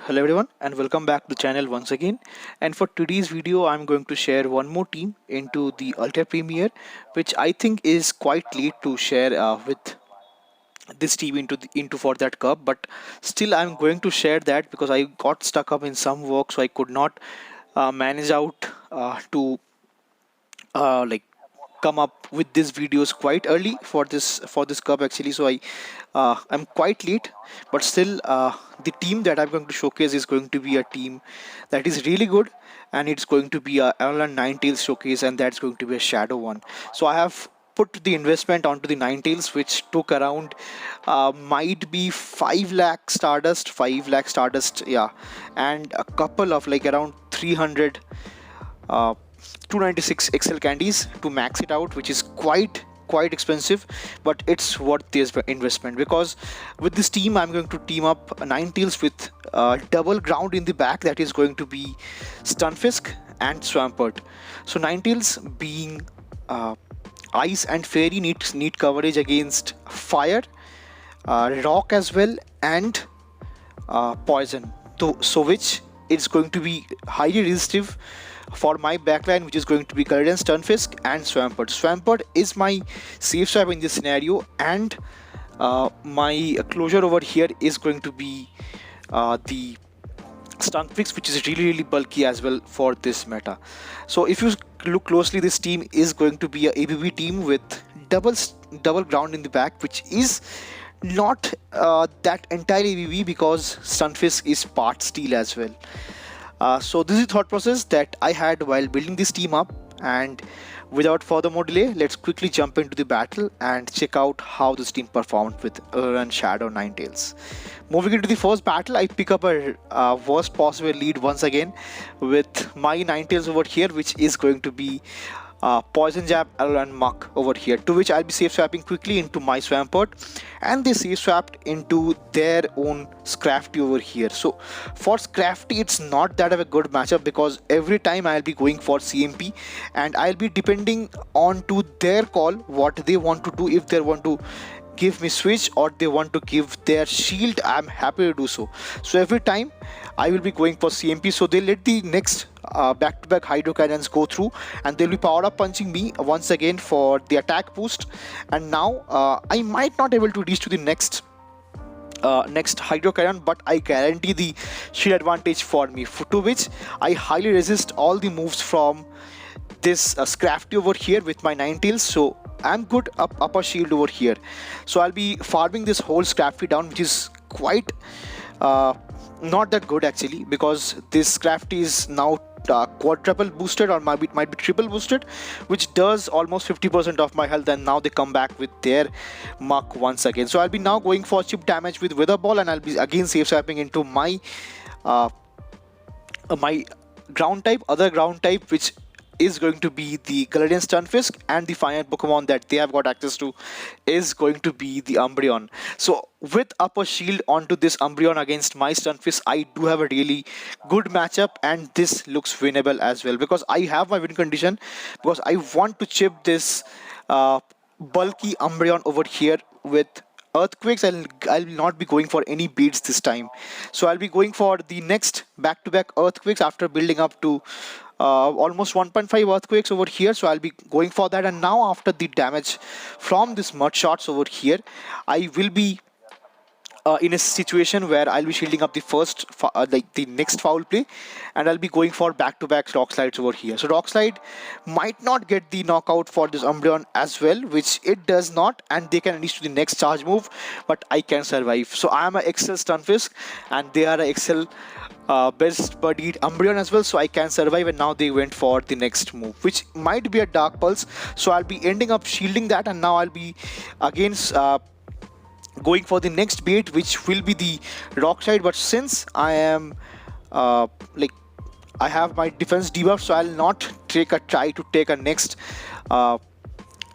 Hello everyone and welcome back to the channel once again. And for today's video I'm going to share one more team into the Ultra Premier, which I think is quite late to share with this team into for that cup, but still I'm going to share that because I got stuck up in some work, so I could not manage out to like come up with these videos quite early for this cup actually. So I'm quite late, but still the team that I'm going to showcase is going to be a team that is really good, and it's going to be a Alolan NINETALES showcase, and that's going to be a shadow one. So I have put the investment onto the NINETALES, which took around might be 5 lakh stardust, yeah, and a couple of like around 300 uh, 296 XL candies to max it out, which is quite expensive, but it's worth this investment because with this team I'm going to team up NINETALES with double ground in the back, that is going to be Stunfisk and Swampert. So NINETALES being ice and fairy need coverage against fire, rock as well, and poison, so which is going to be highly resistive for my backline, which is going to be Greedent, Stunfisk and Swampert. Swampert is my safe swap in this scenario, and my closure over here is going to be the Stunfisk, which is really bulky as well for this meta. So if you look closely, this team is going to be a ABB team with double ground in the back, which is not that entire ABB because Stunfisk is part steel as well. So this is the thought process that I had while building this team up, and without further more delay, let's quickly jump into the battle and check out how this team performed with Alolan Shadow NINETALES. Moving into the first battle, I pick up a worst possible lead once again with my NINETALES over here, which is going to be Poison Jab Alolan Muk over here, to which I'll be safe swapping quickly into my Swampert, and they safe swapped into their own Scrafty over here. So for Scrafty it's not that of a good matchup because every time I'll be going for CMP and I'll be depending on to their call what they want to do. If they want to give me switch or they want to give their shield, I'm happy to do so. So every time I will be going for CMP, so they let the next back-to-back hydro cannons go through, and they'll be power up punching me once again for the attack boost. And now I might not able to reach to the next hydro cannon, but I guarantee the shield advantage for me, to which I highly resist all the moves from this Scrafty over here with my NINETALES. So I'm good upper shield over here, so I'll be farming this whole Scrafty down, which is quite not that good actually, because this Scrafty is now quadruple boosted or might be triple boosted, which does almost 50% of my health, and now they come back with their Muk once again. So I'll be now going for chip damage with Wither Ball, and I'll be again safe swapping into my my other ground type, which is going to be the Greedent, Stunfisk, and the final Pokemon that they have got access to is going to be the Umbreon. So with upper shield onto this Umbreon against my Stunfisk, I do have a really good matchup, and this looks winnable as well because I have my win condition, because I want to chip this bulky Umbreon over here with Earthquakes. I'll not be going for any beats this time, so I'll be going for the next back-to-back Earthquakes after building up to almost 1.5 Earthquakes over here. So I'll be going for that, and now after the damage from this mud shots over here, I will be in a situation where I'll be shielding up the first like the next foul play, and I'll be going for back-to-back rock slides over here. So rock slide might not get the knockout for this Umbreon as well, which it does not, and they can reach to the next charge move, but I can survive. So I am a XL Stunfisk and they are a XL best buddied Umbreon as well, so I can survive. And now they went for the next move, which might be a Dark Pulse, so I'll be ending up shielding that, and now I'll be against going for the next bait, which will be the rock side. But since I am like I have my defense debuff, so I'll not try to take a next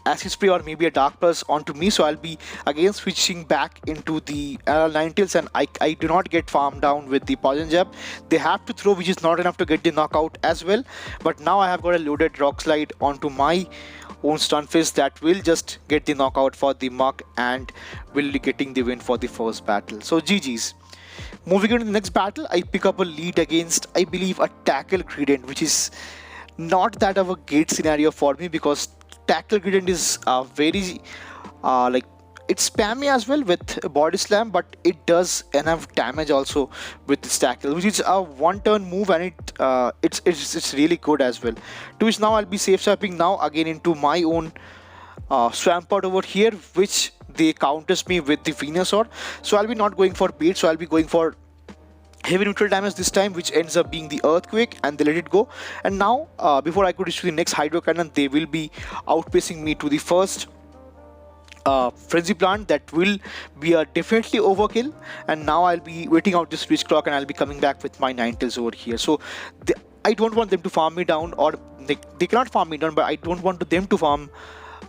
acid spray or maybe a dark pulse onto me. So I'll be again switching back into the NINETALES, and I do not get farmed down with the poison jab. They have to throw, which is not enough to get the knockout as well. But now I have got a loaded rock slide onto my own Stunfisk that will just get the knockout for the Muk and will be getting the win for the first battle. So GG's. Moving into the next battle, I pick up a lead against, I believe, a tackle Greedent, which is not that of a great scenario for me because tackle Greedent is very like it's spammy as well with body slam, but it does enough damage also with this tackle, which is a one-turn move, and it's really good as well. To which now I'll be safe swapping now again into my own Swampert over here, which they counters me with the Venusaur. So I'll be not going for bait, so I'll be going for heavy neutral damage this time, which ends up being the earthquake, and they let it go. And now before I could reach to the next hydro cannon, they will be outpacing me to the first frenzy plant. That will be a definitely overkill, and now I'll be waiting out this switch clock and I'll be coming back with my Ninetales over here. So I don't want them to farm me down, or they cannot farm me down, but I don't want them to farm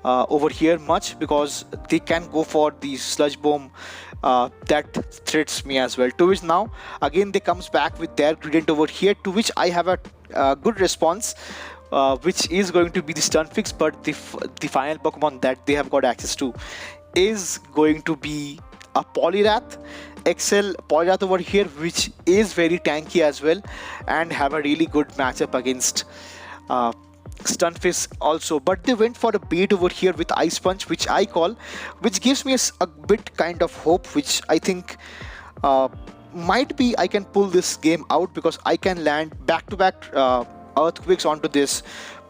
over here much, because they can go for the sludge bomb that threats me as well. To which now again they comes back with their Greedent over here, to which I have a good response, which is going to be the Stunfisk, but the final Pokemon that they have got access to is going to be a Poliwrath, XL Poliwrath over here, which is very tanky as well and have a really good matchup against Stunfisk also. But they went for a bait over here with Ice Punch, which I call, which gives me a bit kind of hope, which I think might be I can pull this game out, because I can land back-to-back earthquakes onto this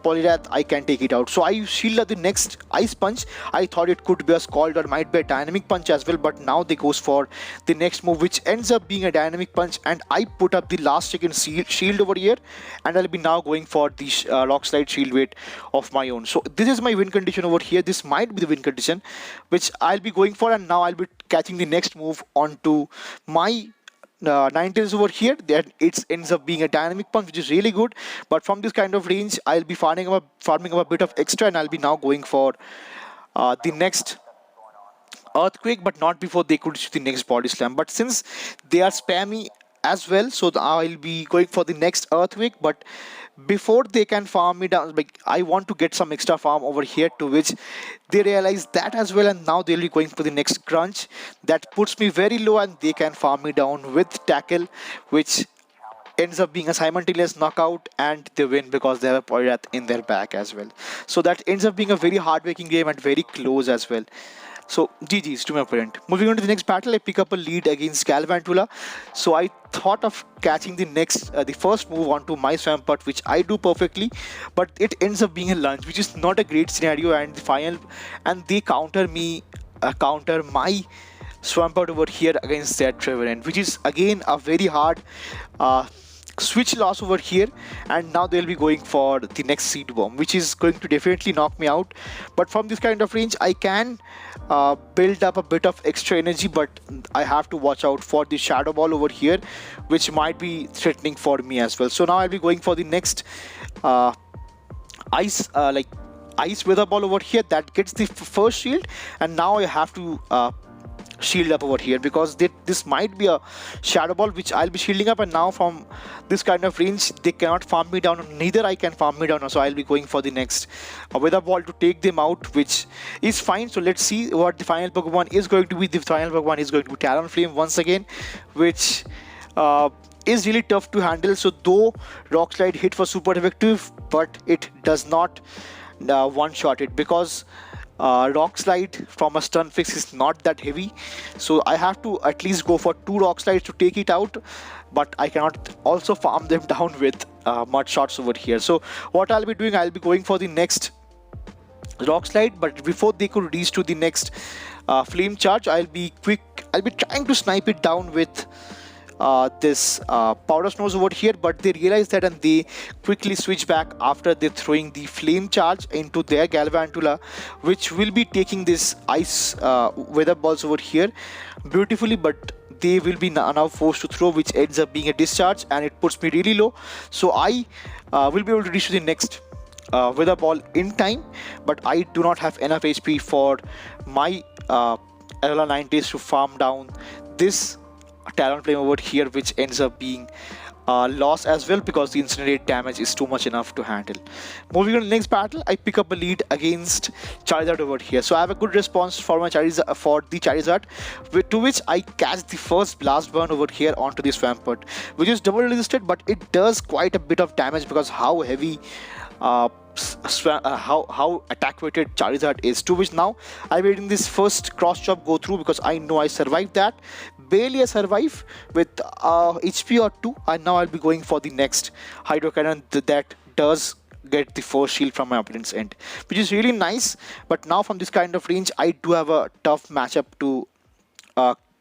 Poliwrath. I can take it out. So I shield up the next Ice Punch. I thought it could be a Scald or might be a Dynamic Punch as well, but now they goes for the next move, which ends up being a Dynamic Punch, and I put up the last second shield over here, and I'll be now going for the Rock Slide shield weight of my own. So this is my win condition over here. This might be the win condition which I'll be going for, and now I'll be catching the next move onto my Ninetales over here. That it ends up being a Dynamic Punch, which is really good, but from this kind of range I'll be farming up a bit of extra, and I'll be now going for the next earthquake, but not before they could reach the next body slam. But since they are spammy as well, so I'll be going for the next earthquake, but before they can farm me down, like, I want to get some extra farm over here, to which they realize that as well, and now they'll be going for the next crunch. That puts me very low, and they can farm me down with tackle, which ends up being a simultaneous knockout, and they win because they have a Poliwrath in their back as well. So that ends up being a very hard-working game and very close as well. So GG's to my opponent. Moving on to the next battle, I pick up a lead against Galvantula. So I thought of catching the first move onto my Swampert, which I do perfectly, but it ends up being a lunge, which is not a great scenario, and the final, and they counter my Swampert over here against their Trevenant, which is again a very hard switch loss over here, and now they'll be going for the next Seed Bomb, which is going to definitely knock me out. But from this kind of range I can build up a bit of extra energy, but I have to watch out for the Shadow Ball over here, which might be threatening for me as well. So now I'll be going for the next Ice Weather Ball over here. That gets the first shield, and now I have to shield up over here, because this might be a Shadow Ball, which I'll be shielding up, and now from this kind of range they cannot farm me down, neither I can farm me down, so I'll be going for the next Weather Ball to take them out, which is fine. So let's see what the final Pokemon is going to be. The final Pokemon is going to be Talonflame once again, which is really tough to handle. So though Rock Slide hit for super effective, but it does not one-shot it, because Rock Slide from a Stunfisk is not that heavy, so I have to at least go for 2 Rock Slides to take it out, but I cannot also farm them down with Mud Shots over here. So what I'll be doing, I'll be going for the next Rock Slide, but before they could reach to the next Flame Charge, I'll be trying to snipe it down with this Powder Snows over here, but they realize that, and they quickly switch back after they're throwing the Flame Charge into their Galvantula, which will be taking this Ice Weather Balls over here beautifully, but they will be now forced to throw, which ends up being a discharge, and it puts me really low. So I will be able to reach to the next Weather Ball in time, but I do not have enough HP for my Alolan NINETALES to farm down this Talonflame over here, which ends up being loss as well, because the incinerate damage is too much enough to handle. Moving on to the next battle, I pick up a lead against Charizard over here. So I have a good response for my Charizard, to which I catch the first blast burn over here onto the Swampert, which is double resisted, but it does quite a bit of damage because how heavy how attack weighted Charizard is. To which now I'm waiting this first cross chop go through, because I know I survived that. Barely I survive with HP or 2, and now I'll be going for the next Hydro Cannon that does get the first shield from my opponent's end, which is really nice. But now from this kind of range, I do have a tough matchup to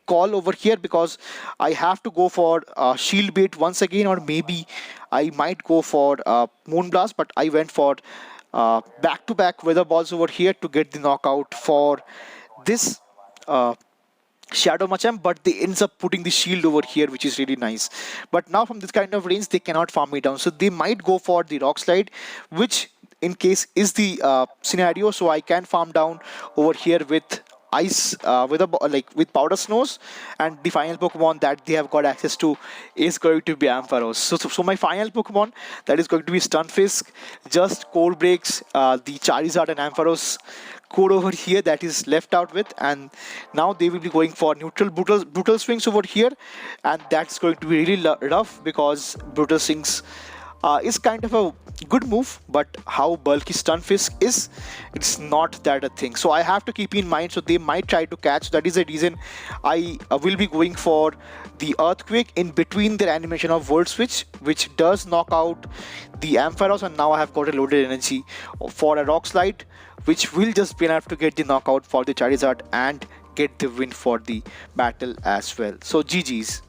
call over here, because I have to go for shield bait once again, or maybe I might go for Moonblast, but I went for back-to-back weather balls over here to get the knockout for this Shadow Machamp, but they ends up putting the shield over here, which is really nice. But now from this kind of range, they cannot farm me down, so they might go for the Rock Slide, which in case is the scenario, so I can farm down over here with ice, with powder snows, and the final Pokemon that they have got access to is going to be Ampharos. So my final Pokemon, that is going to be Stunfisk, just cold breaks the Charizard and Ampharos code over here that is left out with, and now they will be going for neutral brutal swings over here, and that's going to be really rough, because brutal swings is kind of a good move, but how bulky Stunfisk is, it's not that a thing. So I have to keep in mind, so they might try to catch. That is the reason I will be going for the Earthquake in between their animation of World Switch, which does knock out the Ampharos, and now I have got a loaded energy for a Rock Slide, which will just be enough to get the knockout for the Charizard and get the win for the battle as well. So GG's.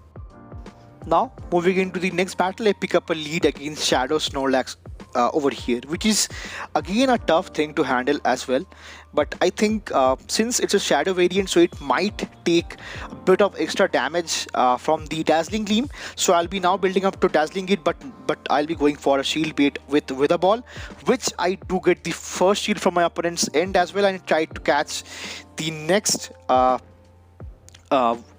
Now, moving into the next battle, I pick up a lead against Shadow Snorlax over here, which is again a tough thing to handle as well. But I think since it's a Shadow variant, so it might take a bit of extra damage from the Dazzling Gleam. So I'll be now building up to Dazzling it, but I'll be going for a Shield Bait with Wither Ball, which I do get the first shield from my opponent's end as well, and try to catch the next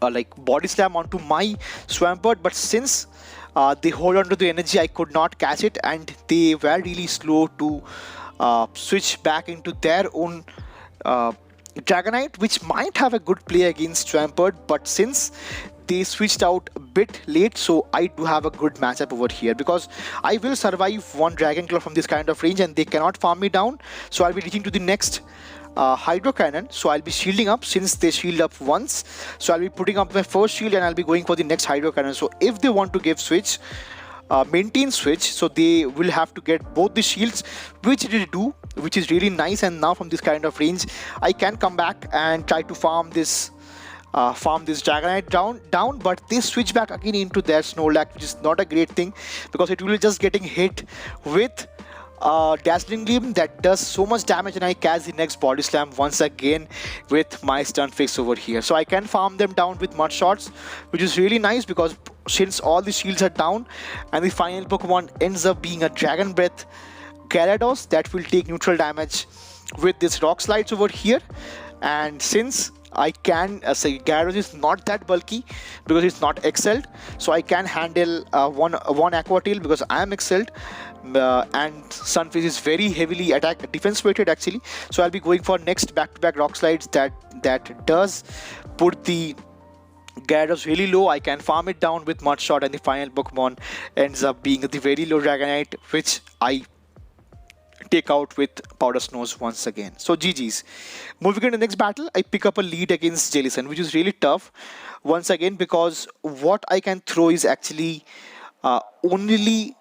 like body slam onto my Swampert, but since they hold on to the energy, I could not catch it, and they were really slow to switch back into their own Dragonite, which might have a good play against Swampert, but since they switched out a bit late, so I do have a good matchup over here, because I will survive one Dragon Claw from this kind of range and they cannot farm me down. So I'll be reaching to the next Hydro Cannon, so I'll be shielding up since they shield up once. So I'll be putting up my first shield and I'll be going for the next Hydro Cannon. So if they want to give switch, maintain switch, so they will have to get both the shields, which they do, which is really nice. And now from this kind of range, I can come back and try to farm this Dragonite down, but they switch back again into their Snorlax, which is not a great thing, because it will be just getting hit with Dazzling Gleam that does so much damage, and I catch the next Body Slam once again with my Stunfisk over here. So I can farm them down with Mud Shots, which is really nice, because since all the shields are down, and the final Pokemon ends up being a Dragon Breath Gyarados that will take neutral damage with this Rock Slides over here. And since I can say Gyarados is not that bulky because it's not XL'd, so I can handle one Aqua Tail because I am XL'd, and Stunfisk is very heavily attack defense weighted actually. So I'll be going for next back-to-back Rock Slides that does put the Gyarados really low. I can farm it down with Mud Shot, and the final Pokemon ends up being the very low Dragonite, which I take out with Powder Snows once again. So GG's. Moving into the next battle, I pick up a lead against Jellicent, which is really tough once again, because what I can throw is actually only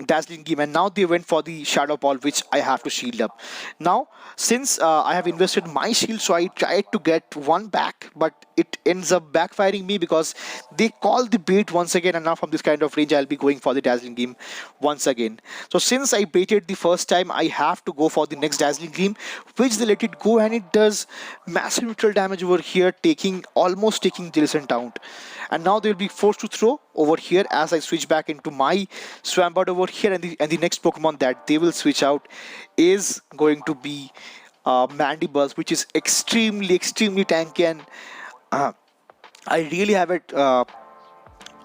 Dazzling Gleam, and now they went for the Shadow Ball, which I have to shield up. Now, since I have invested my shield, so I tried to get one back, but it ends up backfiring me because they call the bait once again, and now from this kind of range, I'll be going for the Dazzling Gleam once again. So since I baited the first time, I have to go for the next Dazzling Gleam, which they let it go, and it does massive neutral damage over here, almost taking Jellicent out. And now they'll be forced to throw over here as I switch back into my Swampert over here, and the next Pokemon that they will switch out is going to be Mandibuzz, which is extremely tanky, and I really have it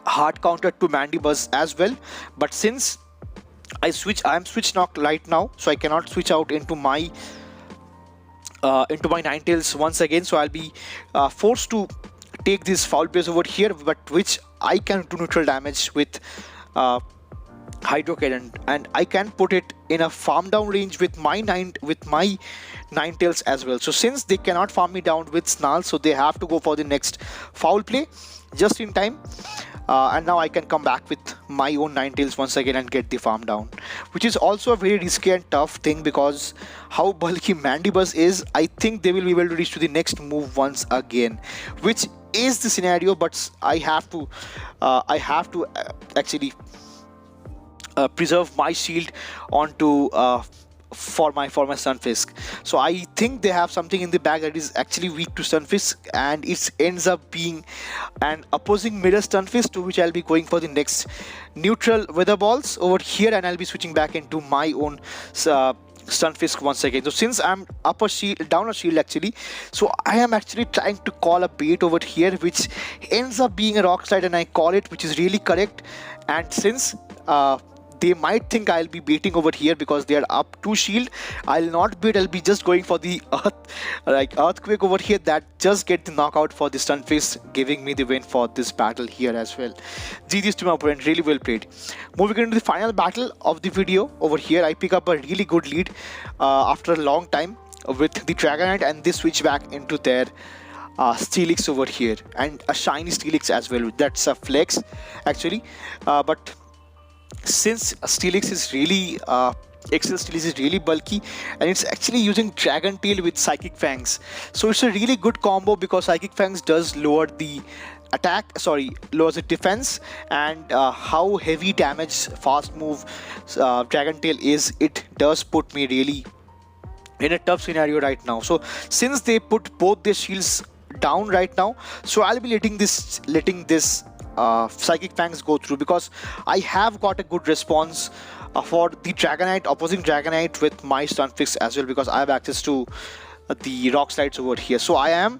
hard counter to Mandibuzz as well. But since I'm switch knocked right now, so I cannot switch out into my Ninetales once again. So I'll be forced to take this foul blaze over here, but which I can do neutral damage with Hydro Cannon, and I can put it in a farm down range with my Ninetales as well. So since they cannot farm me down with Snarl, so they have to go for the next foul play just in time. And now I can come back with my own Ninetales once again and get the farm down, which is also a very risky and tough thing, because how bulky Mandibuzz is, I think they will be able to reach to the next move once again, which is the scenario. But I have to actually preserve my shield onto for my Stunfisk. So I think they have something in the bag that is actually weak to Stunfisk, and it ends up being an opposing mirror Stunfisk, to which I'll be going for the next neutral weather balls over here, and I'll be switching back into my own Stunfisk once again. So since I'm down a shield actually, so I am actually trying to call a bait over here, which ends up being a rock slide, and I call it, which is really correct. And since they might think I'll be baiting over here because they are up 2 shield, I'll not bait. I'll be just going for the earthquake over here, that just get the knockout for the Stunfisk, giving me the win for this battle here as well. GG's to my opponent, really well played. Moving into the final battle of the video over here, I pick up a really good lead after a long time with the Dragonite, and they switch back into their Steelix over here, and a shiny Steelix as well. That's a flex actually, but since Steelix is really XL Steelix is really bulky, and it's actually using Dragon Tail with Psychic Fangs, so it's a really good combo, because Psychic Fangs does lower the lowers the defense, and how heavy damage fast move Dragon Tail is, it does put me really in a tough scenario right now. So since they put both their shields down right now, so I'll be letting this Psychic Fangs go through, because I have got a good response for the Dragonite, opposing Dragonite with my Stunfisk as well, because I have access to the rock slides over here. So I am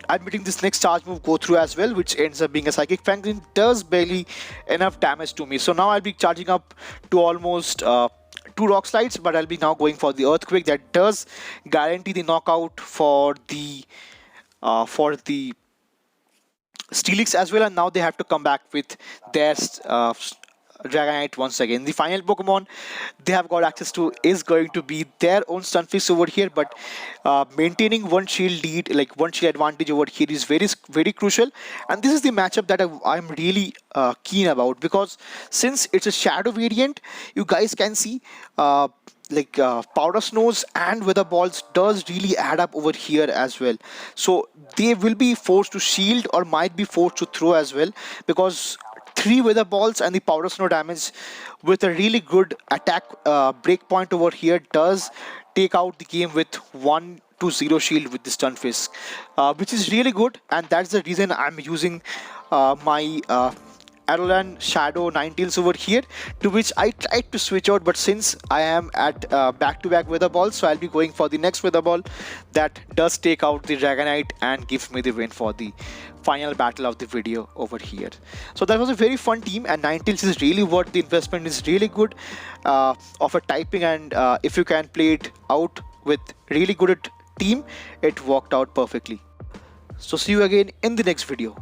admitting this next charge move go through as well, which ends up being a Psychic Fangs, and does barely enough damage to me. So now I'll be charging up to almost 2 rock slides, but I'll be now going for the earthquake, that does guarantee the knockout for the Steelix as well. And now they have to come back with their Dragonite once again. The final Pokemon they have got access to is going to be their own Stunfisk over here, but maintaining one shield lead, like one shield advantage over here, is very crucial. And this is the matchup that I'm really keen about, because since it's a shadow variant, you guys can see powder snows and weather balls does really add up over here as well. So they will be forced to shield, or might be forced to throw as well, because 3 weather balls and the powder snow damage with a really good attack break point over here does take out the game with 1-0 shield with the Stunfisk, which is really good. And that's the reason I'm using my Alolan Shadow Ninetales over here, to which I tried to switch out, but since I am at back-to-back weather balls, so I'll be going for the next weather ball that does take out the Dragonite and gives me the win for the final battle of the video over here. So that was a very fun team, and Ninetales is really worth the investment. Is really good of a typing, and if you can play it out with really good team, it worked out perfectly. So see you again in the next video.